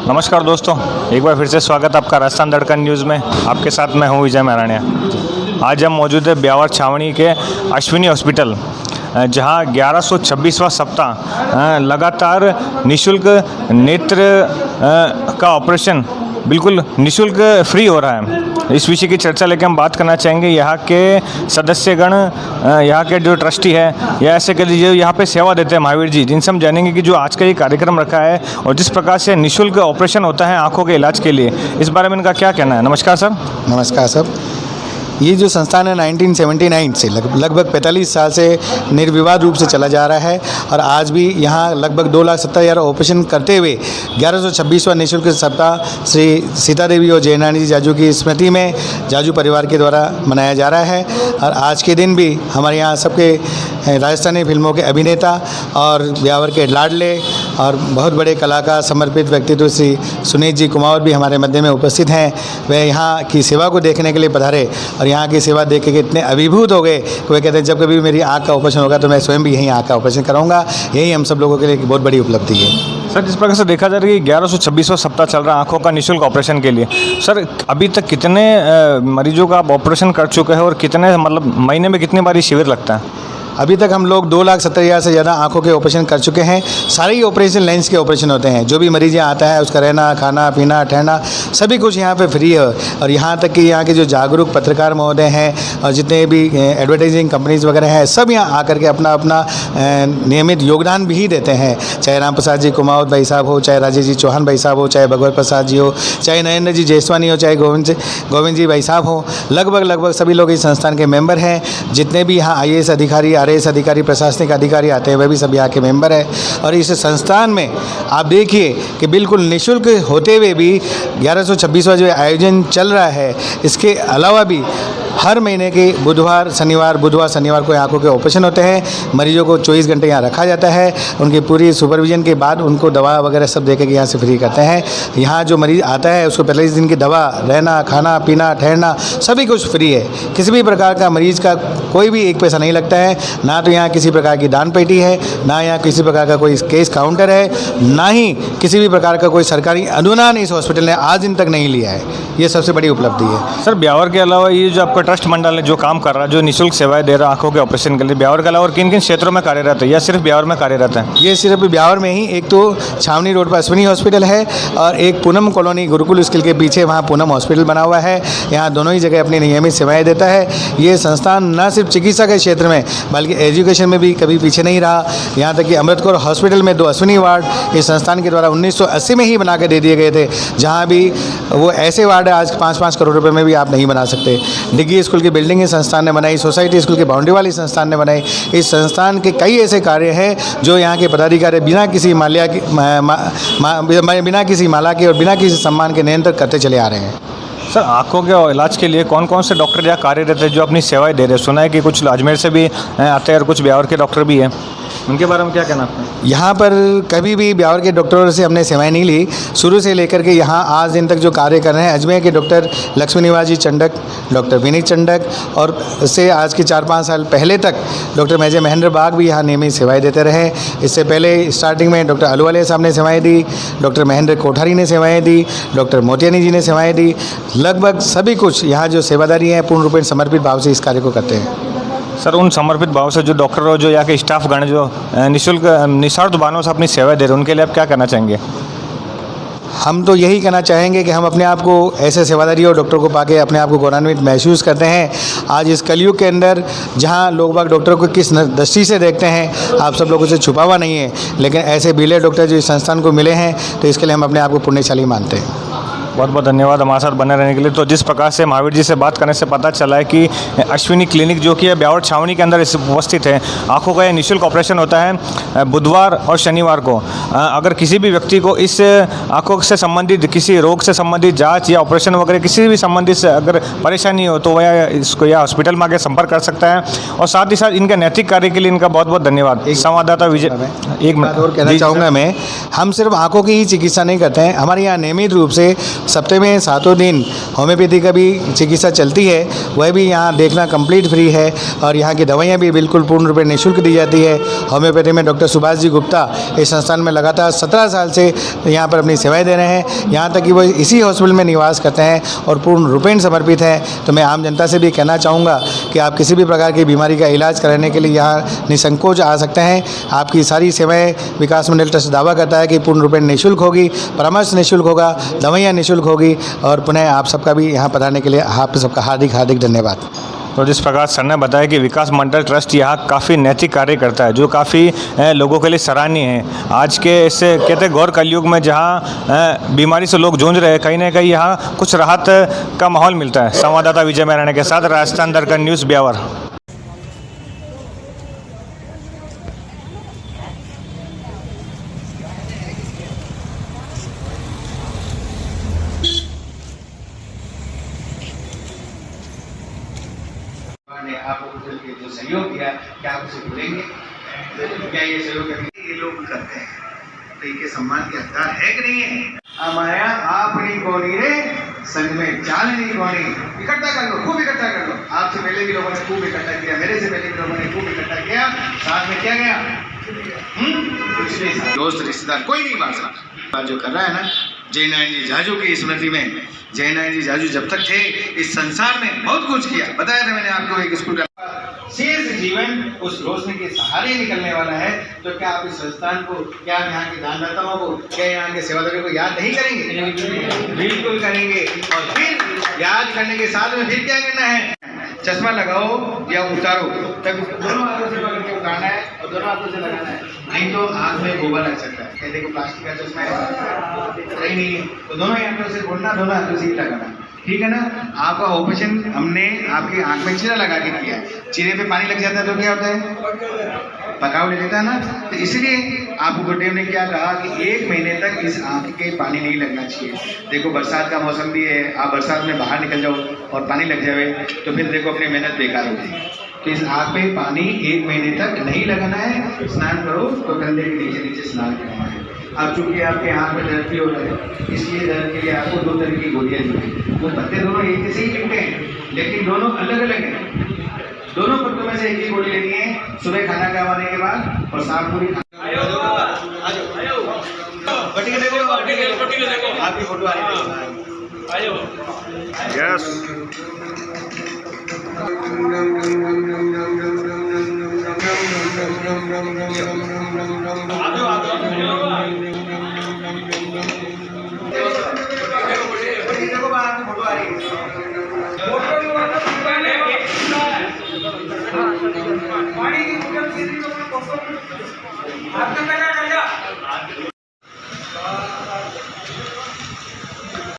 नमस्कार दोस्तों, एक बार फिर से स्वागत आपका राजस्थान दड़कन न्यूज़ में। आपके साथ मैं हूं विजय महाराणिया। आज हम मौजूद है ब्यावर छावनी के अश्विनी हॉस्पिटल, जहां 1126वां सप्ताह लगातार निःशुल्क नेत्र का ऑपरेशन बिल्कुल निःशुल्क फ्री हो रहा है। इस विषय की चर्चा लेकर हम बात करना चाहेंगे। यहाँ के सदस्यगण, यहाँ के जो ट्रस्टी है या ऐसे कह लीजिए यहाँ पे सेवा देते हैं महावीर जी, जिनसे हम जानेंगे कि जो आज का ये कार्यक्रम रखा है और जिस प्रकार से निःशुल्क ऑपरेशन होता है आंखों के इलाज के लिए, इस बारे में इनका क्या कहना है। नमस्कार सर। नमस्कार सर। ये जो संस्थान है 1979 से लगभग 45 साल से निर्विवाद रूप से चला जा रहा है और आज भी यहाँ लगभग 2,70,000 ऑपरेशन करते हुए 1126वां निःशुल्क सप्ताह श्री सीता देवी और जयनानी जी जाजू की स्मृति में जाजू परिवार के द्वारा मनाया जा रहा है। और आज के दिन भी हमारे यहाँ सबके राजस्थानी फिल्मों के अभिनेता और ब्यावर के लाडले और बहुत बड़े कलाकार समर्पित व्यक्तित्व श्री सुनीत जी कुमावत भी हमारे मध्य में उपस्थित हैं। वे यहाँ की सेवा को देखने के लिए पधारे और यहाँ की सेवा देख के इतने अभिभूत हो गए कि वे कहते हैं जब कभी मेरी आँख का ऑपरेशन होगा तो मैं स्वयं भी यहीं आँख का ऑपरेशन कराऊंगा। यही हम सब लोगों के लिए एक बहुत बड़ी उपलब्धि है। सर, जिस प्रकार से देखा जा रहा है कि 1126वां सप्ताह चल रहा है आंखों का निःशुल्क ऑपरेशन के लिए, सर अभी तक कितने मरीजों का आप ऑपरेशन कर चुके हैं और कितने महीने में कितनी बार ये शिविर लगता है? अभी तक हम लोग 2,70,000 से ज़्यादा आंखों के ऑपरेशन कर चुके हैं। सारे ही ऑपरेशन लेंस के ऑपरेशन होते हैं। जो भी मरीज यहाँ आता है उसका रहना, खाना, पीना, ठहरना सभी कुछ यहाँ पे फ्री है। और यहाँ तक कि यहाँ के जो जागरूक पत्रकार महोदय हैं और जितने भी एडवर्टाइजिंग कंपनीज वगैरह हैं, सब यहाँ आकर के अपना अपना नियमित योगदान भी देते हैं। चाहे राम प्रसाद जी कुमावत भाई साहब हो, चाहे राजेश जी चौहान भाई साहब हो, चाहे भगवत प्रसाद जी हो, चाहे नरेंद्र जी जयसवानी हो, चाहे गोविंद जी भाई साहब हो, लगभग सभी लोग इस संस्थान के मेंबर हैं। जितने भी यहाँ IAS अधिकारी, RAS अधिकारी, प्रशासनिक अधिकारी आते हैं, वह भी सब यहाँ के मेंबर है। और इस संस्थान में आप देखिए कि बिल्कुल निःशुल्क होते हुए भी 1126वां जो आयोजन चल रहा है, इसके अलावा भी हर महीने के बुधवार शनिवार को आंखों के ऑपरेशन होते हैं। मरीजों को 24 घंटे यहाँ रखा जाता है। उनकी पूरी सुपरविजन के बाद उनको दवा वगैरह सब दे के यहाँ से फ्री करते हैं। यहाँ जो मरीज आता है उसको पहले दिन की दवा, रहना, खाना, पीना, ठहरना सभी कुछ फ्री है। किसी भी प्रकार का मरीज का कोई भी एक पैसा नहीं लगता है। ना तो यहाँ किसी प्रकार की दान पेटी है, ना यहाँ किसी प्रकार का कोई केस काउंटर है, ना ही किसी भी प्रकार का कोई सरकारी अनुदान इस हॉस्पिटल ने आज दिन तक नहीं लिया है। ये सबसे बड़ी उपलब्धि है। सर, ब्यावर के अलावा ये जो आपका ट्रस्ट मंडल है जो काम कर रहा है, जो निःशुल्क सेवाएं दे रहा है आंखों के ऑपरेशन के लिए, ब्यावर के अलावा और किन किन क्षेत्रों में कार्यरत है या सिर्फ ब्यावर में कार्यरत है? ये सिर्फ ब्यावर में ही, एक तो छावनी रोड पर अश्विनी हॉस्पिटल है और एक पूनम कॉलोनी गुरुकुल स्कूल के पीछे वहाँ पूनम हॉस्पिटल बना हुआ है। यहाँ दोनों ही जगह अपनी नियमित सेवाएं देता है। ये संस्थान न सिर्फ चिकित्सा के क्षेत्र में बल्कि एजुकेशन में भी कभी पीछे नहीं रहा। यहाँ तक कि अमृत कौर हॉस्पिटल में 2 अश्विनी वार्ड इस संस्थान के द्वारा 1980 में ही बना के दे दिए गए थे, जहाँ भी वो ऐसे वार्ड आज 5-5 करोड़ रुपए में भी आप नहीं बना सकते। डिग्गी स्कूल की बिल्डिंग इस संस्थान ने बनाई, सोसाइटी स्कूल की बाउंड्री वाली संस्थान ने बनाई। इस संस्थान के कई ऐसे कार्य हैं जो यहाँ के पदाधिकारी बिना किसी माला के और बिना किसी सम्मान के निरंतर करते चले आ रहे हैं। सर, आंखों के इलाज के लिए कौन कौन से डॉक्टर यहाँ कार्यरत है जो अपनी सेवाएं दे रहे हैं? सुना है कि कुछ अजमेर से भी आते हैं और कुछ ब्यावर के डॉक्टर भी हैं, उनके बारे में क्या कहना आपका? यहाँ पर कभी भी ब्यावर के डॉक्टरों से हमने सेवाएं नहीं ली। शुरू से लेकर के यहाँ आज दिन तक जो कार्य कर रहे हैं, अजमेर के डॉक्टर लक्ष्मी निवास जी चंडक, डॉक्टर विनीत चंडक और उससे आज के 4-5 साल पहले तक डॉक्टर मेजर महेंद्र बाग भी यहाँ नियमित सेवाएं देते रहे। इससे पहले स्टार्टिंग में डॉक्टर अलूवालिया साहब ने सेवाएँ दी, डॉक्टर महेंद्र कोठारी ने सेवाएँ दी, डॉक्टर मोतियानी जी ने सेवाएँ दी। लगभग सभी कुछ यहाँ जो सेवादारी हैं पूर्ण रूप से समर्पित भाव से इस कार्य को करते हैं। सर, उन समर्पित भाव से जो डॉक्टर और जो यहाँ के स्टाफगण जो निःशुल्क निस्वार्थ भावना से अपनी सेवाएं दे रहे हैं, उनके लिए आप क्या कहना चाहेंगे? हम तो यही कहना चाहेंगे कि हम अपने आप को ऐसे सेवादारी और डॉक्टर को पाके अपने आप को गौरवान्वित महसूस करते हैं। आज इस कलयुग के अंदर जहां लोग बाग डॉक्टरों को किस दृष्टि से देखते हैं, आप सब लोगों से छुपा हुआ नहीं है, लेकिन ऐसे बिले डॉक्टर जो इस संस्थान को मिले हैं तो इसके लिए हम अपने आप को पुण्यशाली मानते हैं। बहुत बहुत धन्यवाद हमारे साथ बने रहने के लिए। तो जिस प्रकार से महावीर जी से बात करने से पता चला है कि अश्विनी क्लिनिक जो कि ब्यावर छावनी के अंदर उपस्थित है, आंखों का यह निःशुल्क ऑपरेशन होता है बुधवार और शनिवार को। अगर किसी भी व्यक्ति को इस आंखों से संबंधित किसी रोग से संबंधित जांच या ऑपरेशन वगैरह किसी भी संबंधित अगर परेशानी हो तो वह इसको या हॉस्पिटल में आकर संपर्क कर सकता है। और साथ ही साथ इनके नैतिक कार्य के लिए इनका बहुत बहुत धन्यवाद। संवाददाता विजय, एक मिनट और कहना चाहूँगा मैं, हम सिर्फ आंखों की ही चिकित्सा नहीं करते हैं। हमारे यहाँ नियमित रूप से सप्ताह में 7 दिन होम्योपैथी का भी चिकित्सा चलती है, वह भी यहाँ देखना कंप्लीट फ्री है। और यहाँ की दवाइयाँ भी बिल्कुल पूर्ण रूप में निःशुल्क दी जाती है। होम्योपैथी में डॉक्टर सुभाष जी गुप्ता इस संस्थान में लगातार 17 साल से यहाँ पर अपनी सेवाएं दे रहे हैं। यहाँ तक कि वो इसी हॉस्पिटल में निवास करते हैं और पूर्ण रूपेण समर्पित हैं। तो मैं आम जनता से भी कहना चाहूँगा कि आप किसी भी प्रकार की बीमारी का इलाज कराने के लिए यहाँ निसंकोच आ सकते हैं। आपकी सारी सेवाएं विकास मंडल ट्रस्ट दावा करता है कि पूर्ण रूपेण निःशुल्क होगी, परामर्श निःशुल्क होगा, दवाइयाँ निःशुल्क होगी। और पुनः आप सबका भी यहाँ पधारने के लिए आप सबका हार्दिक हार्दिक धन्यवाद। तो जिस प्रकार सर ने बताया कि विकास मंडल ट्रस्ट यहाँ काफ़ी नैतिक कार्य करता है, जो काफ़ी लोगों के लिए सराहनीय है। आज के इससे कहते हैं घोर कलयुग में जहाँ बीमारी से लोग जूझ रहे हैं, कहीं ना कहीं यहाँ कुछ राहत का माहौल मिलता है। संवाददाता विजय मैराणे के साथ राजस्थान दर्पण न्यूज़ ब्यावर। ने आपको के जो सहयोग दिया, क्या आप उसे भूलेंगे? क्या ये सहयोग ये लोग करते हैं तो इनके सम्मान के हकदार है कि नहीं है? हमारा आपनी कोनी रे संग में चालनी कोनी। इकट्ठा कर लो, खूब इकट्ठा कर लो। आपसे पहले भी लोगों ने खूब इकट्ठा किया, मेरे से पहले भी लोगों ने खूब इकट्ठा किया। साथ में क्या गया? कुछ नहीं, दोस्त रिश्तेदार कोई नहीं बात जो कर रहा है ना। जयनारायण जी जाजू की स्मृति में, जयनारायण जी जाजू जब तक थे इस संसार में बहुत कुछ किया। बताया था मैंने आपको एक स्कूल का शेष जीवन उस रोशनी के सहारे निकलने वाला है। तो क्या आप इस संस्थान को, क्या यहाँ के दानदाताओं को, क्या यहाँ के सेवादारों को याद नहीं करेंगे? बिल्कुल करेंगे। और फिर याद करने के साथ में फिर क्या करना है? चश्मा लगाओ या उतारो, तब दोनों हाथों से पकड़ के उतारना है और दोनों हाथों से लगाना है, नहीं तो आँख में गोबर लग सकता है। कहते को प्लास्टिक का चश्मा है, सही नहीं है, तो दोनों हाथों से खोलना, दोनों हाथों से ही लगाना, ठीक है ना। आपका ऑपरेशन हमने आपकी आँख में चीरा लगा के किया। चीरे पे पानी लग जाता है तो क्या होता है? पकाव ले लेता है ना। तो इसलिए आपको गुरुदेव ने क्या कहा कि 1 महीने तक इस आँख के पानी नहीं लगना चाहिए। देखो बरसात का मौसम भी है, आप बरसात में बाहर निकल जाओ और पानी लग जाए तो फिर देखो अपनी मेहनत बेकार होगी। तो इस आँख पे पानी 1 महीने तक नहीं लगाना है। स्नान करो तो कंधे के नीचे नीचे स्नान करना है। अब चूंकि आपके आँख में दर्द भी हो रहा है, इसलिए दर्द के लिए आपको 2 तरह की गोलियाँ दी हैं। वो पत्ते दोनों एक जैसे ही दिखते हैं लेकिन दोनों अलग अलग हैं। दोनों पत्तों में से एक ही गोली लेनी है सुबह खाना खाने के बाद और शाम पूरी आपकी फोटो आ रही है। यस पानी की